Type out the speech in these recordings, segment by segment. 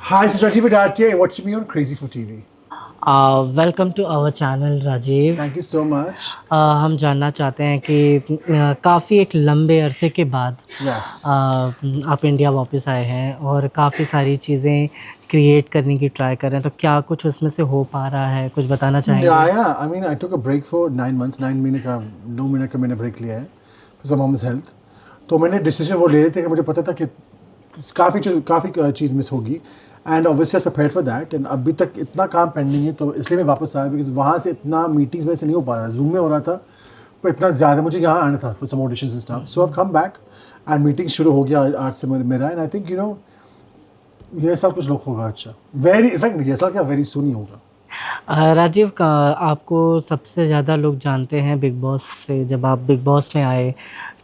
Hi, this is Rajiv Bhatia. You're watching me on Crazy for TV. Welcome to our channel Rajeev. Thank you so much. हम जानना चाहते हैं कि काफ़ी एक लंबे अरसे के बाद Yes. आप इंडिया वापस आए हैं और काफ़ी सारी चीज़ें क्रिएट करने की ट्राई कर रहे हैं, तो क्या कुछ उसमें से हो पा रहा है, कुछ बताना चाहेंगे? Yeah. I mean, I took a break for 9 months. 9 महीने का 9 महीने का मैंने ब्रेक लिया है because of mom's health. तो मैंने डिसीजन वो ले रहे थे कि मुझे पता था कि काफ़ी चीज़ मिस होगी and obviously I prepared for that and अभी तक इतना काम पेंडिंग है तो इसलिए मैं वापस आया बिकॉज वहाँ से इतना मीटिंग्स में से नहीं हो पा रहा जूम में हो रहा था पर इतना ज़्यादा मुझे यहाँ आना था for some auditions and stuff so I come back and meeting शुरू हो गया आज से मेरा एंड आई थिंक ये साल कुछ लोग होगा अच्छा वेरी इनफैक्ट ये साल क्या वेरी सुन ही होगा। राजीव का आपको सबसे ज़्यादा लोग जानते हैं बिग बॉस से। जब आप बिग बॉस में आए,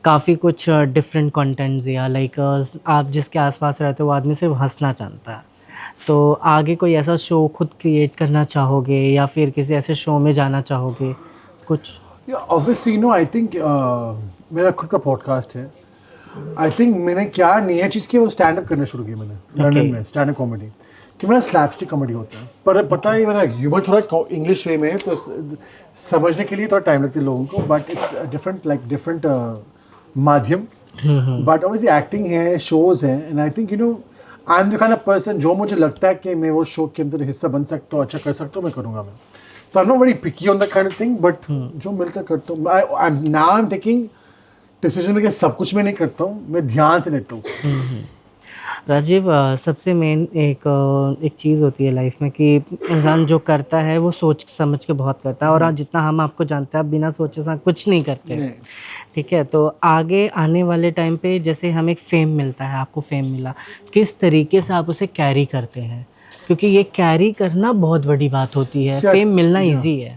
काफ़ी कुछ डिफरेंट कंटेंट दिया, लाइक आप जिसके आसपास रहते हो वो आदमी सिर्फ हंसना जानता है। तो आगे कोई ऐसा शो खुद क्रिएट करना चाहोगे या फिर किसी ऐसे शो में जाना चाहोगे कुछ? ऑब्वियसली आई थिंक मेरा खुद का पॉडकास्ट है। आई थिंक मैंने क्या नया चीज़ की वो स्टैंड अप करना शुरू किया मैंने लंदन में स्टैंड अप कॉमेडी कि मेरा स्लैपस्टिक कॉमेडी होता है पर पता है मेरा ह्यूमर थोड़ा इंग्लिश वे में है तो समझने के लिए थोड़ा टाइम लगता है लोगों को बट इट्स डिफरेंट माध्यम बट ऑब्वियसली एक्टिंग है शोज़ हैं and I think I am the kind of person जो मुझे लगता है कि मैं वो शो के अंदर हिस्सा बन सकता हूँ अच्छा कर सकता हूँ मैं करूँगा मैं तो I am not very picky on that kind of thing but जो मिलता करता हूँ आई एम टेकिंग डिसीजन में सब कुछ मैं नहीं करता हूँ मैं ध्यान से लेता हूँ। राजीव, सबसे मेन एक चीज़ होती है लाइफ में कि इंसान जो करता है वो सोच समझ के बहुत करता है, और आज जितना हम आपको जानते हैं आप बिना सोचे समझे कुछ नहीं करते। ठीक है, तो आगे आने वाले टाइम पे जैसे हमें एक फेम मिलता है, आपको फेम मिला, किस तरीके से आप उसे कैरी करते हैं? क्योंकि ये कैरी करना बहुत बड़ी बात होती है, फेम मिलना इजी है।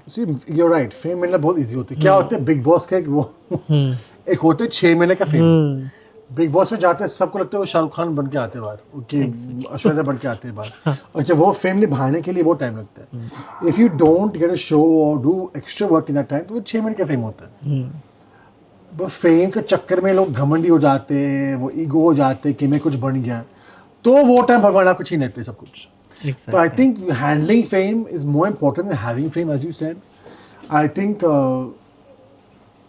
यू राइट फेम मिलना बहुत इजी होती है क्या होता है बिग बॉस का एक वो एक होते 6 महीने का फेम बिग बॉस में जाते हैं सबको लगता है वो शाहरुख खान बन के आते हैं बाहर कि ऐश्वर्या बन के आते हैं बाहर और जब वो फेम निभाने के लिए बहुत टाइम लगता है if you don't get a show और do extra work in that time तो वो 6 महीने का फेम होता है। वो फेम के चक्कर में लोग घमंडी हो जाते हैं वो ईगो हो जाते हैं कि मैं कुछ बन गया तो वो टाइम भगवान आपको छीन लेते हैं सब कुछ। तो I think handling fame is more important than having fame as you said. I think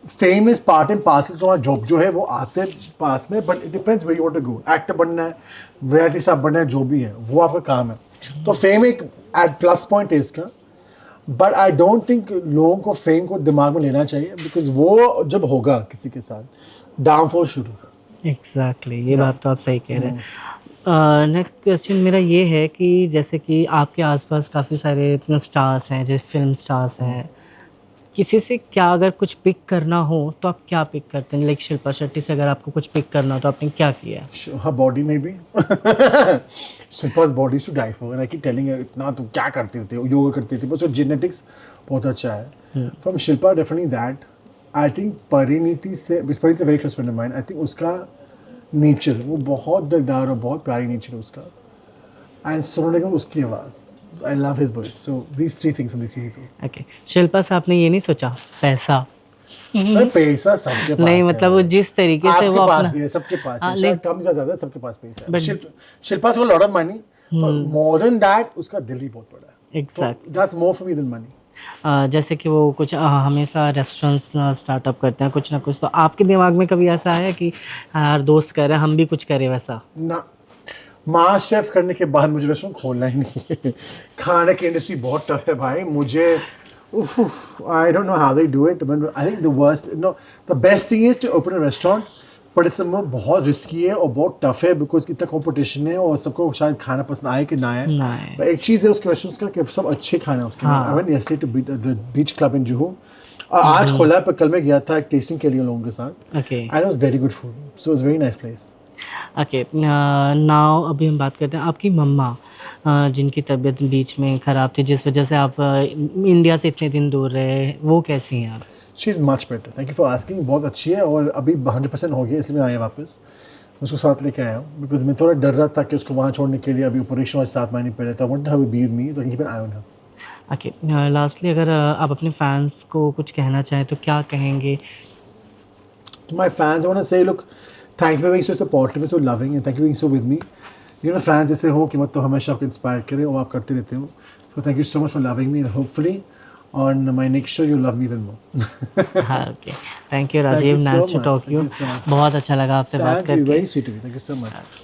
fame is part and parcel तुम्हारा जॉब जो है वो आते हैं पास में but it depends where you want to go actor बनना है रियलिटी स्टार बनना है जो भी है वो आपका काम है तो फेम एक एड प्लस पॉइंट है इसका बट आई डोंट थिंक लोगों को फेम को दिमाग में लेना चाहिए बिकॉज वो जब होगा किसी के साथ डाउनफॉल शुरू होगा। एग्जैक्टली, ये बात तो आप सही कह रहे हैं। नेक्स्ट क्वेश्चन मेरा ये है कि जैसे कि आपके आसपास काफ़ी सारे स्टार्स हैं, जैसे फिल्म स्टार्स हैं, किसी से क्या अगर कुछ पिक करना हो तो आप क्या पिक करते हैं? लाइक शिल्पा शेट्टी से अगर आपको कुछ पिक करना हो तो आपने क्या किया? her body maybe Shilpa's body is to die for and I keep telling her इतना तू क्या करती रहती है योगा करती थी बस जेनेटिक्स बहुत अच्छा है from Shilpa definitely that I think Parineeti से Parineeti very close friend of mine I think उसका नेचर वो बहुत दिलदार और बहुत प्यारी नेचर है उसका एंड सुनने का उसकी आवाज़ I love his voice so these three things from these three people। Okay, Shilpa से आपने ये नहीं सोचा पैसा? अरे पैसा सबके पास नहीं, है मतलब वो जिस तरीके से वो आपके पास अपना भी है सबके पास है हाँ, शायद लेकिन- कम या ज्यादा सबके पास पैसा है शिल्पा को lot of money more than that उसका दिल ही बहुत बड़ा है exact that's more for me than money. जैसे कि वो कुछ हमेशा रेस्टोरेंट्स स्टार्टअप करते हैं कुछ ना कुछ, तो आपके दिमाग में कभी ऐसा है कि यार दोस्त कह रहे हैं हम भी कुछ करें वैसा? ना माँ शेफ करने के बाद मुझे रेस्टोरेंट खोलना ही नहीं है खाने की इंडस्ट्री बहुत टफ है भाई मुझे I don't know how they do it but I think the worst no the best thing is to open a restaurant but is बहुत रिस्की है और बहुत टफ है बिकॉज इतना कंपटीशन है और सबको शायद खाना पसंद आए कि ना आए नहीं। पर एक चीज़ है उसके रेस्टोरेंट्स का कि सब अच्छे खाने हैं उसके I went yesterday to the beach club in Juhu आज खोला है पर कल मैं गया था एक टेस्टिंग के लिए लोगों के साथ okay and it was very good food so it's very nice place. Okay, now अभी हम बात करते हैं आपकी मम्मा, जिनकी तबीयत बीच में ख़राब थी जिस वजह से आप इंडिया से इतने दिन दूर रहे, वो कैसी हैं आप? She is much better thank you for asking बहुत अच्छी है और अभी 100% हो गया इसलिए मैं आया वापस उसको साथ लेके आया हूँ बिकॉज मैं थोड़ा डर रहा था कि उसको वहाँ छोड़ने के लिए अभी ऑपरेशन आज 7 महीने पहले था want to have a b with me तो keep an eye on her. Okay, lastly अगर आप अपने फैंस को कुछ कहना चाहें तो क्या कहेंगे? To my fans I want to say look thank you for being so supportive and so loving and thank you for being so with me you know fans ऐसे हो कि मतलब हमेशा आपको इंस्पायर करे और आप करते रहते हो. So thank you so much for loving me and hopefully on my next show you'll love me even more. हाँ okay thank you Rajeev you so nice to much. Talk Thank you you so much. बहुत अच्छा लगा आपसे बात Thank you, करके very sweet of you. Thank you so much.